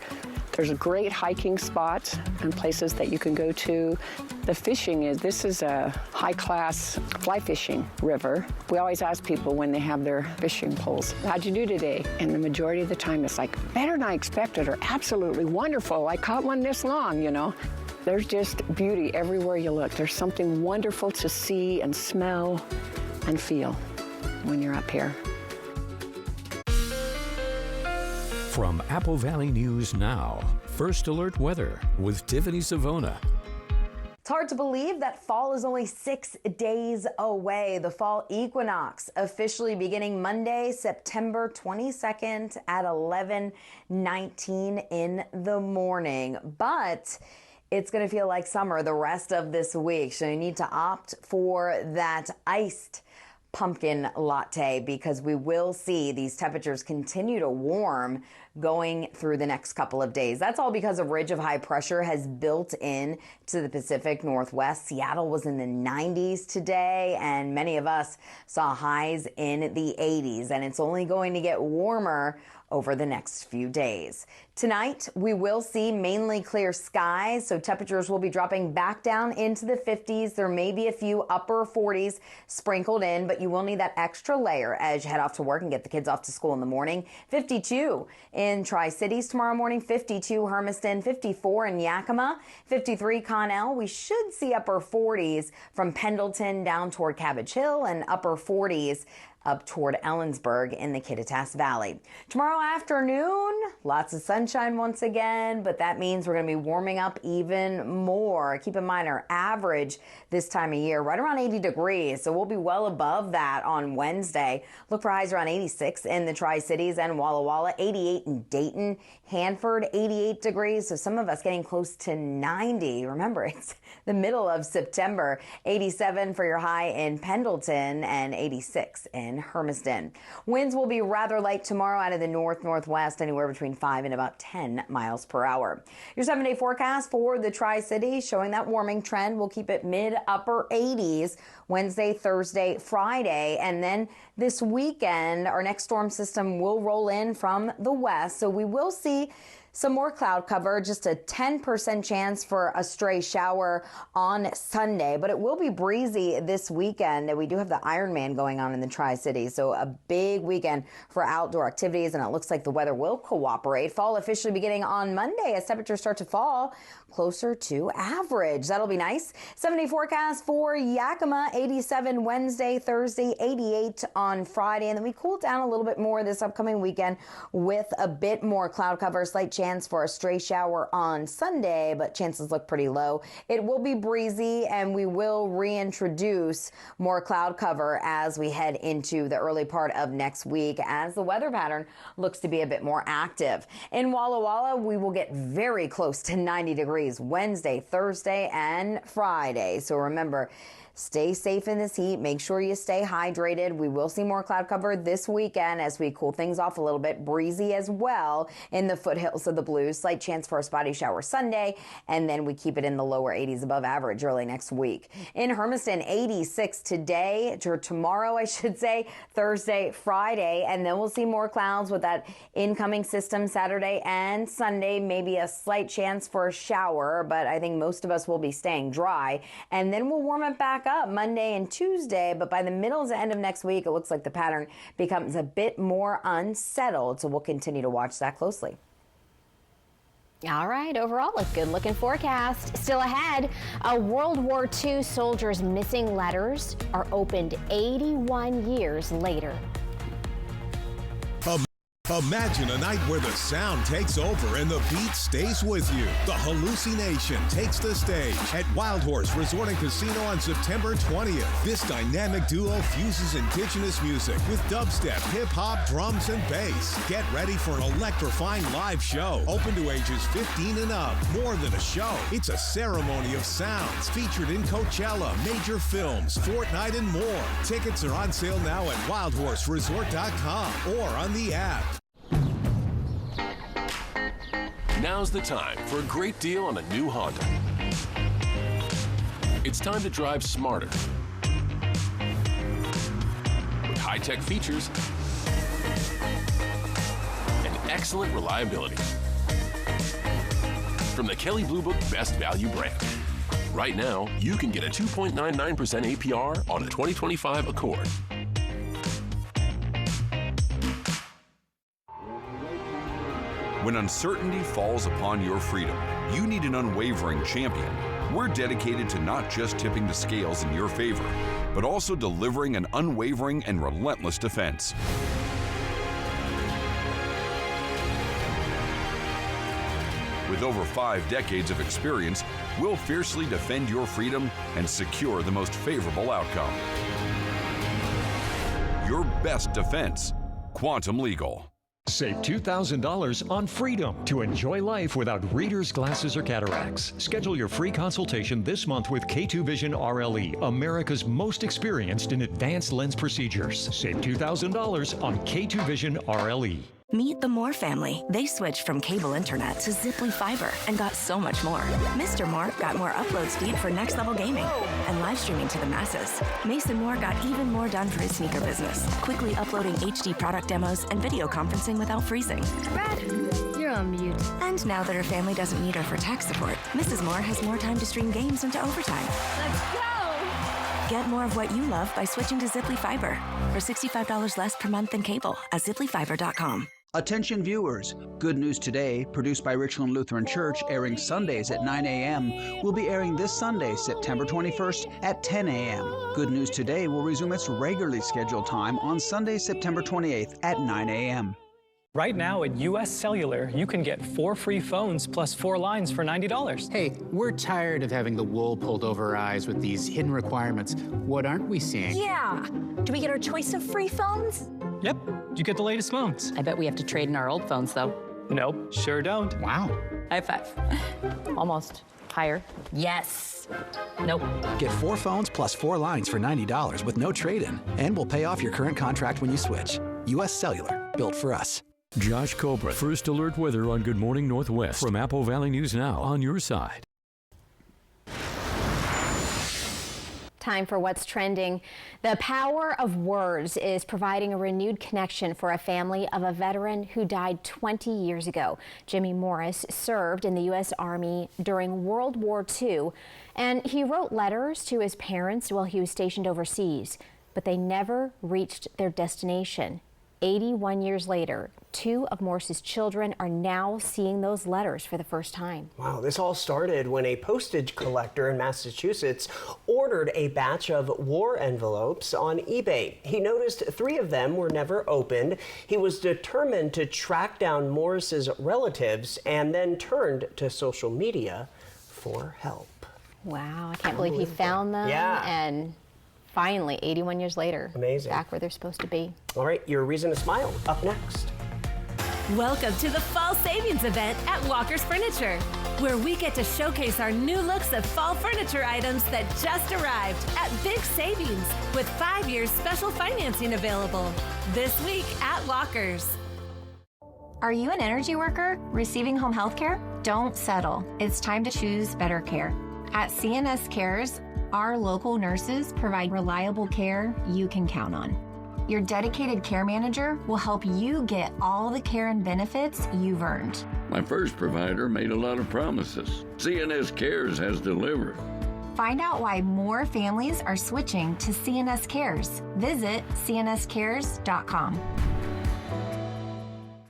There's great hiking spots and places that you can go to. The fishing this is a high-class fly fishing river. We always ask people when they have their fishing poles, how'd you do today? And the majority of the time it's like, better than I expected, or absolutely wonderful. I caught one this long, you know. There's just beauty everywhere you look. There's something wonderful to see and smell and feel when you're up here.
From Apple Valley News Now, First Alert Weather with Tiffany Savona.
It's hard to believe that fall is only 6 days away. The fall equinox officially beginning Monday, September 22nd at 11:19 in the morning. But it's going to feel like summer the rest of this week. So you need to opt for that iced pumpkin latte because we will see these temperatures continue to warm going through the next couple of days. That's all because a ridge of high pressure has built in to the Pacific Northwest. Seattle was in the 90s today, and many of us saw highs in the 80s, and it's only going to get warmer over the next few days. Tonight, we will see mainly clear skies, so temperatures will be dropping back down into the 50s. There may be a few upper 40s sprinkled in, but you will need that extra layer as you head off to work and get the kids off to school in the morning. 52 in Tri-Cities tomorrow morning, 52 Hermiston, 54 in Yakima, 53 Connell. We should see upper 40s from Pendleton down toward Cabbage Hill and upper 40s up toward Ellensburg in the Kittitas Valley. Tomorrow afternoon, lots of sunshine once again, but that means we're going to be warming up even more. Keep in mind our average this time of year, right around 80 degrees, so we'll be well above that on Wednesday. Look for highs around 86 in the Tri-Cities and Walla Walla, 88 in Dayton, Hanford, 88 degrees, so some of us getting close to 90. Remember, it's the middle of September. 87 for your high in Pendleton and 86 in Hermiston. Winds will be rather light tomorrow out of the north-northwest, anywhere between 5 and about 10 miles per hour. Your 7-day forecast for the Tri-Cities showing that warming trend. We'll keep it mid-upper 80s Wednesday, Thursday, Friday, and then this weekend our next storm system will roll in from the west, so we will see Some more cloud cover, just a 10% chance for a stray shower on Sunday, but it will be breezy this weekend. We do have the Ironman going on in the Tri-Cities, so a big weekend for outdoor activities, and it looks like the weather will cooperate. Fall officially beginning on Monday as temperatures start to fall closer to average. That'll be nice. 70 forecast for Yakima, 87 Wednesday, Thursday, 88 on Friday, and then we cool down a little bit more this upcoming weekend with a bit more cloud cover, slight chance for a stray shower on Sunday, but chances look pretty low. It will be breezy, and we will reintroduce more cloud cover as we head into the early part of next week as the weather pattern looks to be a bit more active. In Walla Walla, we will get very close to 90 degrees Wednesday, Thursday, and Friday. So remember, stay safe in this heat. Make sure you stay hydrated. We will see more cloud cover this weekend as we cool things off a little bit. Breezy as well in the foothills of the Blues. Slight chance for a spotty shower Sunday, and then we keep it in the lower 80s above average early next week. In Hermiston, 86 today, or tomorrow, I should say, Thursday, Friday, and then we'll see more clouds with that incoming system Saturday and Sunday. Maybe a slight chance for a shower, but I think most of us will be staying dry, and then we'll warm it back up Monday and Tuesday, but by the middle to end of next week, it looks like the pattern becomes a bit more unsettled, so we'll continue to watch that closely.
All right, overall, a good-looking forecast. Still ahead, a World War II soldier's missing letters are opened 81 years later.
Imagine a night where the sound takes over and the beat stays with you. The Hallucination takes the stage at Wild Horse Resort and Casino on September 20th. This dynamic duo fuses indigenous music with dubstep, hip-hop, drums, and bass. Get ready for an electrifying live show, open to ages 15 and up. More than a show, it's a ceremony of sounds featured in Coachella, major films, Fortnite, and more. Tickets are on sale now at wildhorseresort.com or on the app.
Now's the time for a great deal on a new Honda. It's time to drive smarter with high-tech features and excellent reliability. From the Kelley Blue Book Best Value brand. Right now, you can get a 2.99% APR on a 2025 Accord.
When uncertainty falls upon your freedom, you need an unwavering champion. We're dedicated to not just tipping the scales in your favor, but also delivering an unwavering and relentless defense. With over 5 decades of experience, we'll fiercely defend your freedom and secure the most favorable outcome. Your best defense, Quantum Legal.
Save $2,000 on Freedom to enjoy life without readers' glasses or cataracts. Schedule your free consultation this month with K2 Vision RLE, America's most experienced in advanced lens procedures. Save $2,000 on K2 Vision RLE.
Meet the Moore family. They switched from cable internet to Ziply Fiber and got so much more. Mr. Moore got more upload speed for next level gaming and live streaming to the masses. Mason Moore got even more done for his sneaker business, quickly uploading HD product demos and video conferencing without freezing.
Brad, you're on mute.
And now that her family doesn't need her for tech support, Mrs. Moore has more time to stream games into overtime.
Let's go!
Get more of what you love by switching to Ziply Fiber for $65 less per month than cable at ziplyfiber.com.
Attention viewers, Good News Today, produced by Richland Lutheran Church, airing Sundays at 9 a.m., will be airing this Sunday, September 21st at 10 a.m. Good News Today will resume its regularly scheduled time on Sunday, September 28th at 9 a.m.
Right now at US Cellular, you can get 4 free phones plus 4 lines for $90.
Hey, we're tired of having the wool pulled over our eyes with these hidden requirements. What aren't we seeing?
Yeah. Do we get our choice of free phones?
Yep, you get the latest phones.
I bet we have to trade in our old phones, though.
Nope, sure don't.
Wow.
High five. Almost. Higher. Yes. Nope.
Get 4 phones plus 4 lines for $90 with no trade-in, and we'll pay off your current contract when you switch. US Cellular, built for us.
Josh Cobra, First Alert Weather on Good Morning Northwest from Apple Valley News Now, on your side.
Time for what's trending. The power of words is providing a renewed connection for a family of a veteran who died 20 years ago. Jimmy Morris served in the U.S. Army during World War II, and he wrote letters to his parents while he was stationed overseas, but they never reached their destination. 81 years later, 2 of Morris's children are now seeing those letters for the first time.
Wow, this all started when a postage collector in Massachusetts ordered a batch of war envelopes on eBay. He noticed 3 of them were never opened. He was determined to track down Morris's relatives and then turned to social media for help.
Wow, I can't believe he found them.
Yeah.
And finally, 81 years later,
amazing,
back where they're supposed to be.
All right, your reason to smile up next.
Welcome to the Fall Savings Event at Walker's Furniture, where we get to showcase our new looks of fall furniture items that just arrived at big savings with 5 years special financing available this week at Walker's.
Are you an energy worker receiving home health care? Don't settle. It's time to choose better care. At CNS Cares, our local nurses provide reliable care you can count on. Your dedicated care manager will help you get all the care and benefits you've earned.
My first provider made a lot of promises. CNS Cares has delivered.
Find out why more families are switching to CNS Cares. Visit cnscares.com.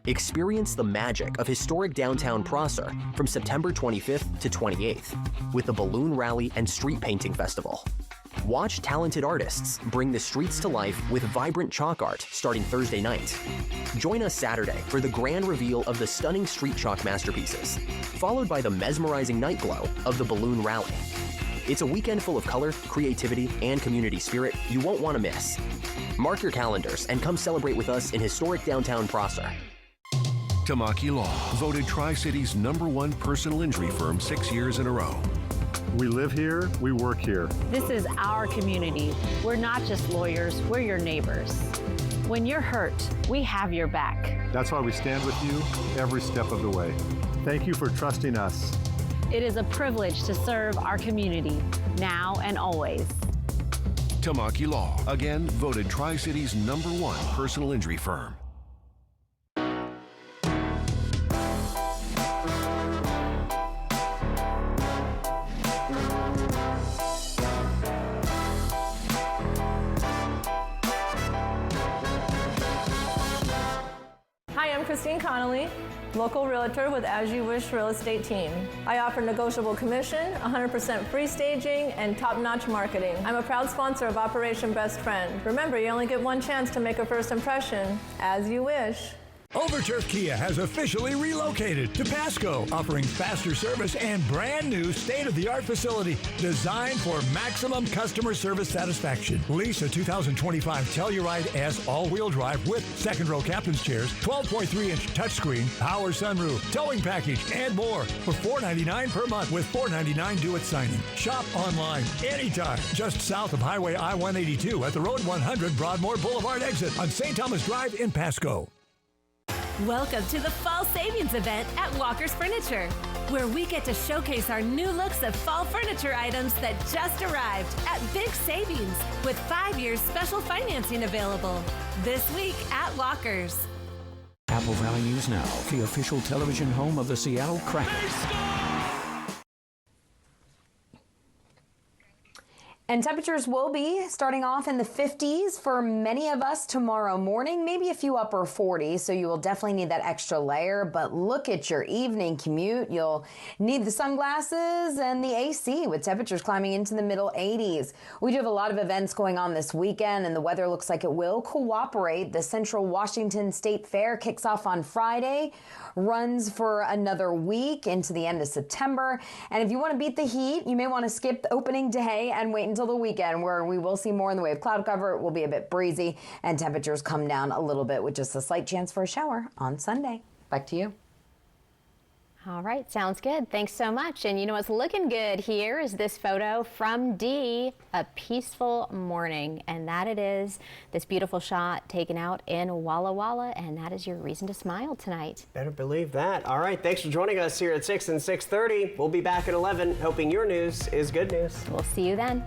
Experience the magic of historic downtown Prosser from September 25th to 28th with the Balloon Rally and Street Painting Festival. Watch talented artists bring the streets to life with vibrant chalk art starting Thursday night. Join us Saturday for the grand reveal of the stunning street chalk masterpieces, followed by the mesmerizing night glow of the Balloon Rally. It's a weekend full of color, creativity, and community spirit you won't want to miss. Mark your calendars and come celebrate with us in historic downtown Prosser.
Tamaki Law, voted Tri-City's #1 personal injury firm 6 years in a row.
We live here, we work here.
This is our community. We're not just lawyers, we're your neighbors. When you're hurt, we have your back.
That's why we stand with you every step of the way. Thank you for trusting us.
It is a privilege to serve our community, now and always.
Tamaki Law, again voted Tri-City's #1 personal injury firm.
Hi, I'm Christine Connolly, local realtor with As You Wish Real Estate Team. I offer negotiable commission, 100% free staging, and top-notch marketing. I'm a proud sponsor of Operation Best Friend. Remember, you only get one chance to make a first impression. As you wish.
Overturf Kia has officially relocated to Pasco, offering faster service and brand new state-of-the-art facility designed for maximum customer service satisfaction. Lease a 2025 Telluride S all-wheel drive with second-row captain's chairs, 12.3-inch touchscreen, power sunroof, towing package, and more for $499 per month with $499 due at signing. Shop online anytime, just south of Highway I-182 at the Road 100 Broadmoor Boulevard exit on St. Thomas Drive in Pasco.
Welcome to the Fall Savings Event at Walker's Furniture, where we get to showcase our new looks of fall furniture items that just arrived at big savings with 5 years special financing available this week at Walker's.
Apple Valley News Now, the official television home of the Seattle Kraken.
And temperatures will be starting off in the 50s for many of us tomorrow morning, maybe a few upper 40s, so you will definitely need that extra layer. But look at your evening commute. You'll need the sunglasses and the AC with temperatures climbing into the middle 80s. We do have a lot of events going on this weekend, and the weather looks like it will cooperate. The Central Washington State Fair kicks off on Friday, runs for another week into the end of September. And if you want to beat the heat, you may want to skip the opening day and wait until the weekend, where we will see more in the way of cloud cover. It will be a bit breezy and temperatures come down a little bit with just a slight chance for a shower on Sunday. Back to you.
All right, sounds good. Thanks so much. And you know what's looking good here is this photo from Dee, a peaceful morning. And that it is, this beautiful shot taken out in Walla Walla. And that is your reason to smile tonight.
Better believe that. All right, thanks for joining us here at 6 and 6:30. We'll be back at 11, hoping your news is good news.
We'll see you then.